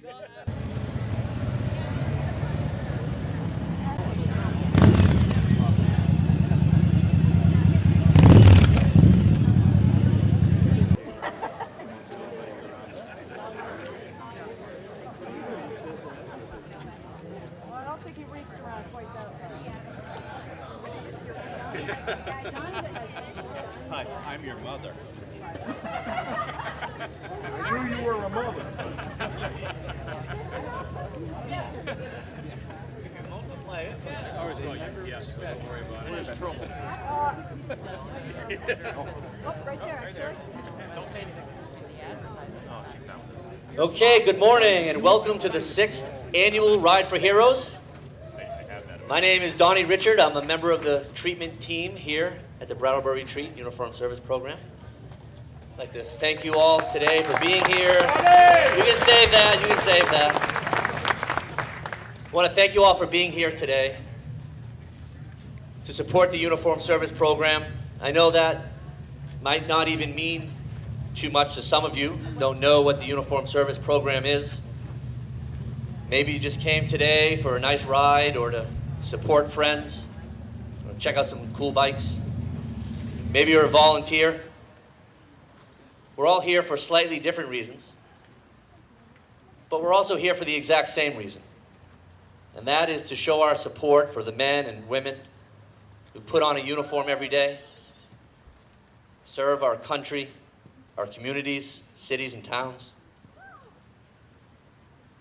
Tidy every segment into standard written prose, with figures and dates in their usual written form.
I don't think he reached around quite that Hi, I'm your mother. I knew you were a mother. You can multiply it. Always going, yes, so don't worry about it. Where's trouble? Look, right there, sure. Don't say anything. Oh, she found it. Okay, good morning and welcome to the 6th annual Ride for Heroes. My name is Donnie Richard. I'm a member of the treatment team here at the Brattleboro Retreat Uniform Service Program. I'd like to thank you all today for being here. You can save that, you can save that. I want to thank you all for being here today to support the Uniform Service Program. I know that might not even mean too much to some of you. Don't know what the Uniform Service Program is. Maybe you just came today for a nice ride or to support friends, or check out some cool bikes. Maybe you're a volunteer. We're all here for slightly different reasons, but we're also here for the exact same reason. And that is to show our support for the men and women who put on a uniform every day, serve our country, our communities, cities, and towns.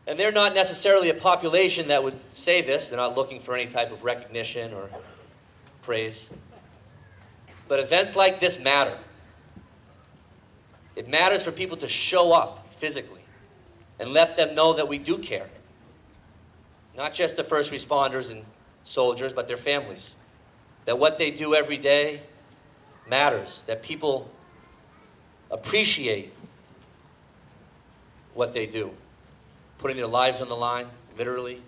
And they're not necessarily a population that would say this. They're not looking for any type of recognition or praise. But events like this matter. It matters for people to show up physically and let them know that we do care. Not just the first responders and soldiers, but their families. That what they do every day matters. That people appreciate what they do. Putting their lives on the line, literally.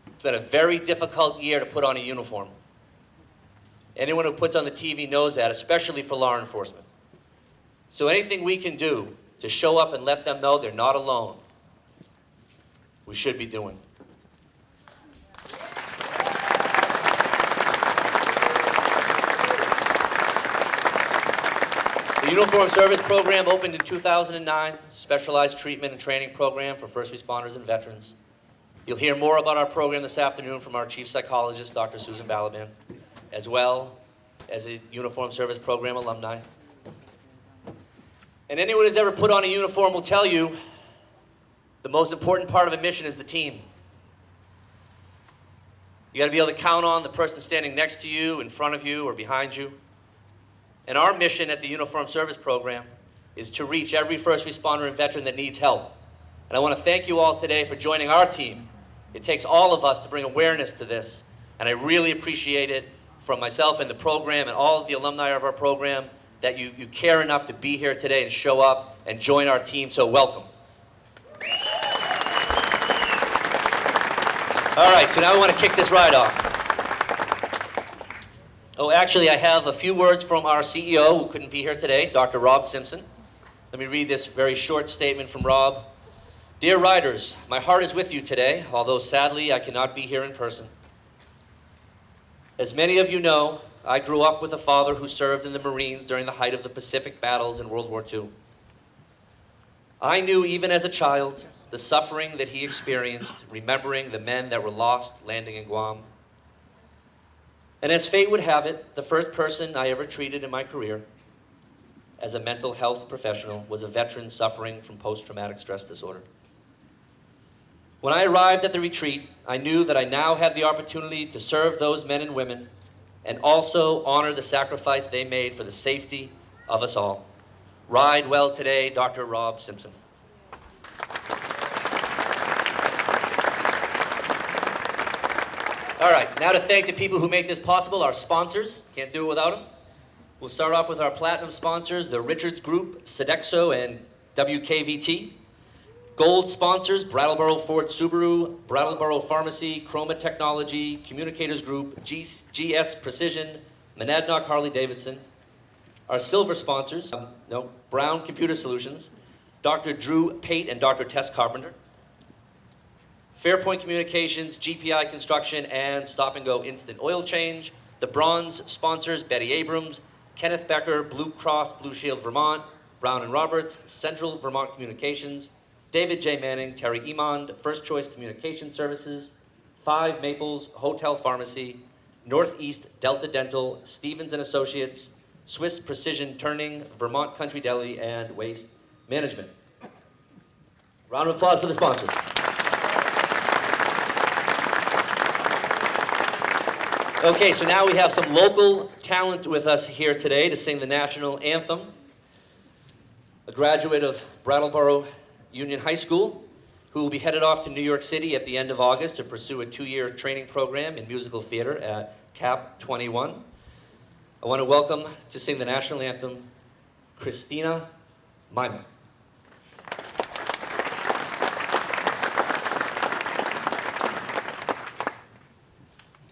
It's been a very difficult year to put on a uniform. Anyone who puts on the TV knows that, especially for law enforcement. So anything we can do to show up and let them know they're not alone, we should be doing. The Uniform Service Program opened in 2009, specialized treatment and training program for first responders and veterans. You'll hear more about our program this afternoon from our chief psychologist, Dr. Susan Balaban, as well as a Uniform Service Program alumni. And anyone who's ever put on a uniform will tell you the most important part of a mission is the team. You got to be able to count on the person standing next to you, in front of you, or behind you. And our mission at the Uniform Service Program is to reach every first responder and veteran that needs help. And I want to thank you all today for joining our team. It takes all of us to bring awareness to this, and I really appreciate it from myself and the program and all of the alumni of our program that you care enough to be here today and show up and join our team, so welcome. All right, so now we want to kick this ride off. Oh, actually, I have a few words from our CEO who couldn't be here today, Dr. Rob Simpson. Let me read this very short statement from Rob. Dear riders, my heart is with you today, although sadly I cannot be here in person. As many of you know, I grew up with a father who served in the Marines during the height of the Pacific battles in World War II. I knew even as a child the suffering that he experienced, remembering the men that were lost landing in Guam. And as fate would have it, the first person I ever treated in my career as a mental health professional was a veteran suffering from post-traumatic stress disorder. When I arrived at the retreat, I knew that I now had the opportunity to serve those men and women and also honor the sacrifice they made for the safety of us all. Ride well today, Dr. Rob Simpson. All right, now to thank the people who make this possible, our sponsors. Can't do it without them. We'll start off with our platinum sponsors, the Richards Group, Sodexo, and WKVT. Gold sponsors, Brattleboro Ford Subaru, Brattleboro Pharmacy, Chroma Technology, Communicators Group, GS Precision, Monadnock Harley Davidson. Our silver sponsors, Brown Computer Solutions, Dr. Drew Pate and Dr. Tess Carpenter. Fairpoint Communications, GPI Construction, and Stop and Go Instant Oil Change. The bronze sponsors, Betty Abrams, Kenneth Becker, Blue Cross Blue Shield Vermont, Brown and Roberts, Central Vermont Communications, David J. Manning, Terry Emond, First Choice Communication Services, 5 Maples Hotel Pharmacy, Northeast Delta Dental, Stevens and Associates, Swiss Precision Turning, Vermont Country Deli, and Waste Management. Round of applause for the sponsors. Okay, so now we have some local talent with us here today to sing the national anthem. A graduate of Brattleboro Union High School, who will be headed off to New York City at the end of August to pursue a 2-year training program in musical theater at CAP 21. I want to welcome to sing the national anthem, Christina Maima.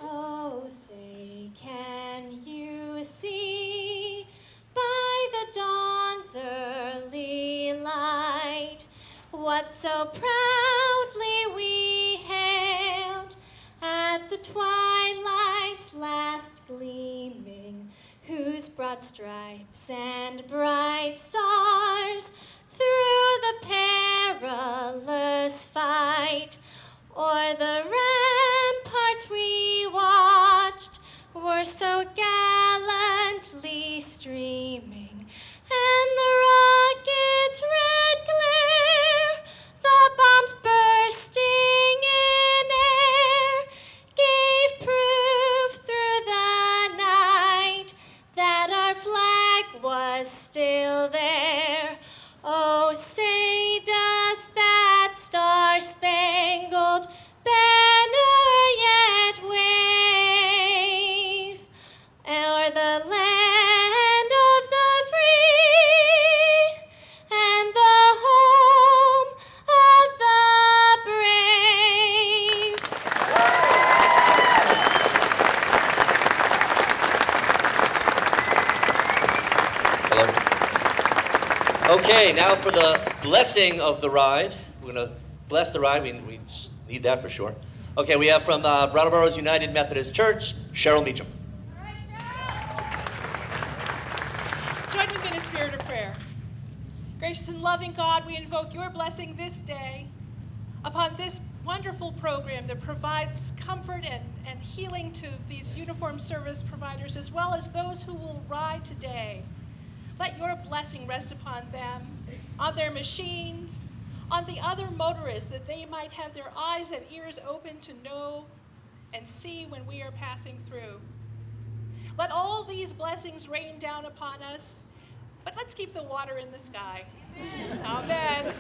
Oh, say, can you see by the dawn's early light what so proudly we hailed at the twilight's last gleaming, whose broad stripes and bright stars through the perilous fight o'er the ramparts we watched were so gallantly streaming, and the rocket's red glare, the bombs bursting in air, gave proof through the night that our flag was still there. Oh, say does that star-spangled banner yet wave o'er the land of the free and the home of the brave? Hello. Okay, now for the blessing of the ride. We're going to bless the ride. We need that for sure. Okay, we have from Brattleboro's United Methodist Church, Cheryl Meacham. Join with me in a spirit of prayer. Gracious and loving God, we invoke your blessing this day upon this wonderful program that provides comfort and healing to these uniformed service providers, as well as those who will ride today. Let your blessing rest upon them, on their machines, on the other motorists, that they might have their eyes and ears open to know and see when we are passing through. Let all these blessings rain down upon us, but let's keep the water in the sky. Amen.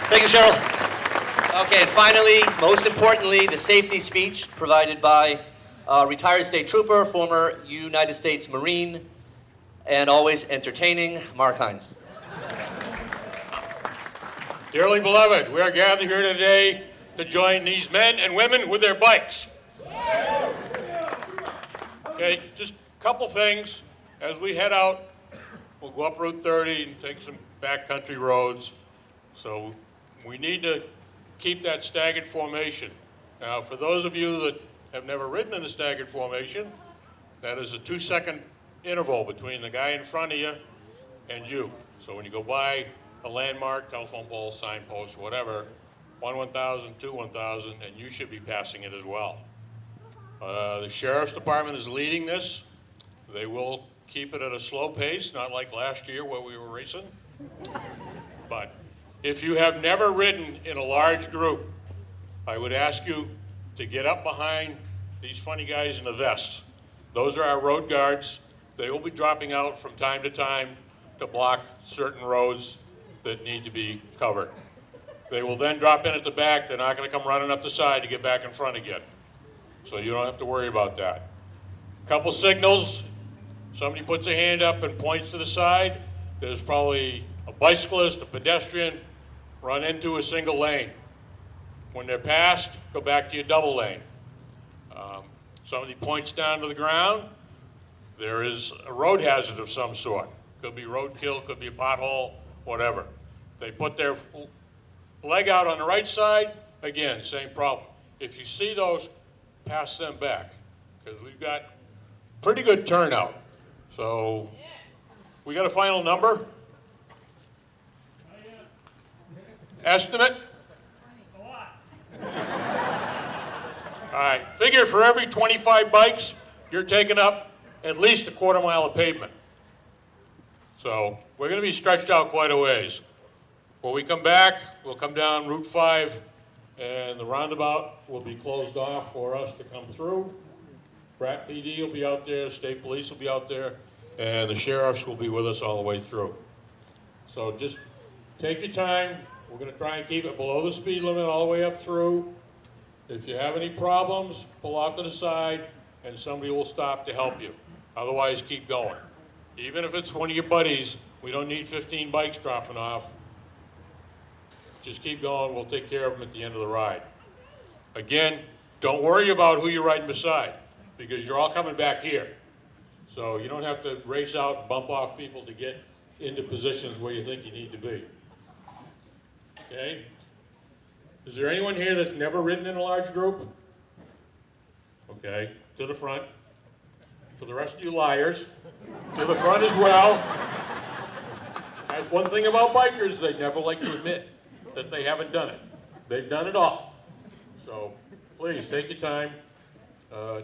Thank you, Cheryl. Okay, and finally, most importantly, the safety speech provided by retired state trooper, former United States Marine, and always entertaining, Mark Hines. Dearly beloved, we are gathered here today to join these men and women with their bikes. Okay, just a couple things. As we head out, we'll go up Route 30 and take some backcountry roads. So we need to keep that staggered formation. Now, for those of you that have never ridden in a staggered formation, that is a 2-second interval between the guy in front of you and you. So when you go by a landmark, telephone pole, signpost, whatever, 1-1000, 2-1000, and you should be passing it as well. The Sheriff's Department is leading this. They will keep it at a slow pace, not like last year where we were racing. But if you have never ridden in a large group, I would ask you to get up behind these funny guys in the vests. Those are our road guards. They will be dropping out from time to time to block certain roads that need to be covered. They will then drop in at the back. They're not going to come running up the side to get back in front again. So you don't have to worry about that. Couple signals. Somebody puts a hand up and points to the side. There's probably a bicyclist, a pedestrian, run into a single lane. When they're passed, go back to your double lane. Somebody points down to the ground. There is a road hazard of some sort. Could be roadkill, could be a pothole, whatever. They put their leg out on the right side, again, same problem. If you see those, pass them back, because we've got pretty good turnout. So, we got a final number? Estimate? All right, figure for every 25 bikes, you're taking up at least a quarter mile of pavement. So we're going to be stretched out quite a ways. When we come back, we'll come down Route 5, and the roundabout will be closed off for us to come through. Pratt PD will be out there, state police will be out there, and the sheriffs will be with us all the way through. So just take your time. We're going to try and keep it below the speed limit all the way up through. If you have any problems, pull off to the side, and somebody will stop to help you. Otherwise, keep going. Even if it's one of your buddies, we don't need 15 bikes dropping off. Just keep going. We'll take care of them at the end of the ride. Again, don't worry about who you're riding beside, because you're all coming back here. So you don't have to race out and bump off people to get into positions where you think you need to be. Okay? Is there anyone here that's never ridden in a large group? Okay, to the front. For the rest of you liars, to the front as well. That's one thing about bikers, they never like to admit that they haven't done it. They've done it all. So please, take your time.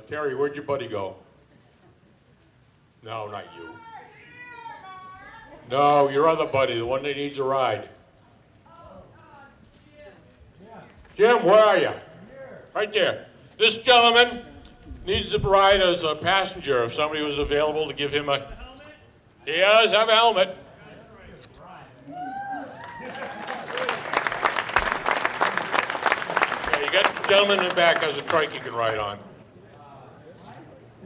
Terry, where'd your buddy go? No, not you. No, your other buddy, the one that needs a ride. Jim, where are you? Right there. This gentleman needs a ride as a passenger if somebody was available to give him a... He does have a helmet. Yeah, you got the gentleman in the back has a trike you can ride on.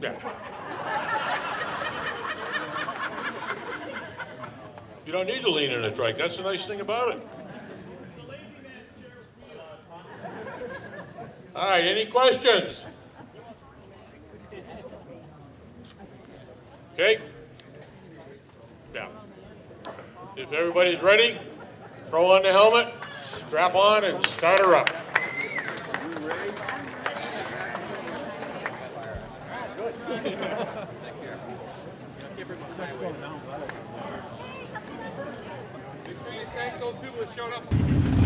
Yeah. You don't need to lean in a trike. That's the nice thing about it. All right, any questions? Okay? Yeah. If everybody's ready, throw on the helmet, strap on, and start her up. Thank those people that showed up.